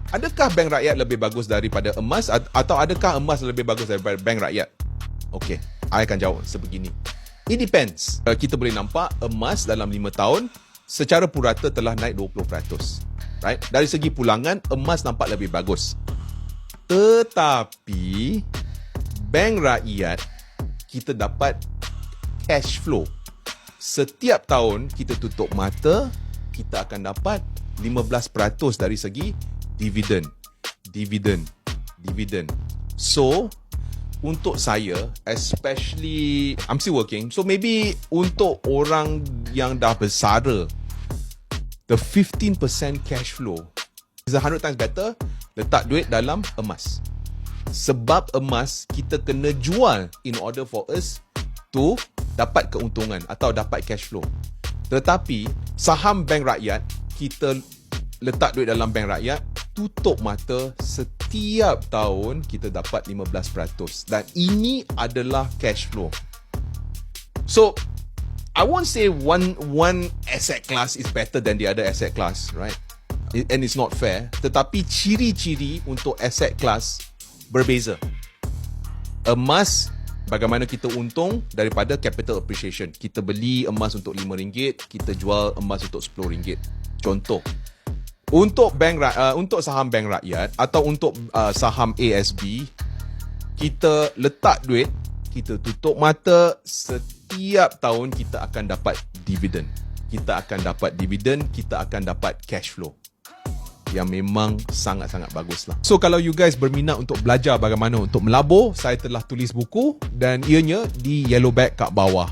Adakah bank rakyat lebih bagus daripada emas atau adakah emas lebih bagus daripada bank rakyat? Okey, I akan jawab sebegini. It depends. Kita boleh nampak emas dalam 5 tahun secara purata telah naik 20%. Right? Dari segi pulangan, emas nampak lebih bagus. Tetapi bank rakyat kita dapat cash flow. Setiap tahun kita tutup mata, kita akan dapat 15% dari segi dividen. So, untuk saya, especially I'm still working, so maybe untuk orang yang dah bersara, the 15% cash flow is 100 times better letak duit dalam emas. Sebab emas kita kena jual in order for us to dapat keuntungan atau dapat cash flow. Tetapi saham bank rakyat, kita letak duit dalam bank rakyat, tutup mata, setiap tahun kita dapat 15%. Dan ini adalah cash flow. So, I won't say one asset class is better than the other asset class, right? And it's not fair. Tetapi ciri-ciri untuk asset class berbeza. Emas, bagaimana kita untung daripada capital appreciation. Kita beli emas untuk RM5, kita jual emas untuk RM10. Contoh. Untuk saham bank rakyat atau untuk saham ASB, kita letak duit, kita tutup mata, setiap tahun kita akan dapat dividen. Kita akan dapat cash flow yang memang sangat-sangat baguslah. So kalau you guys berminat untuk belajar bagaimana untuk melabur, saya telah tulis buku dan ianya di yellow bag kat bawah.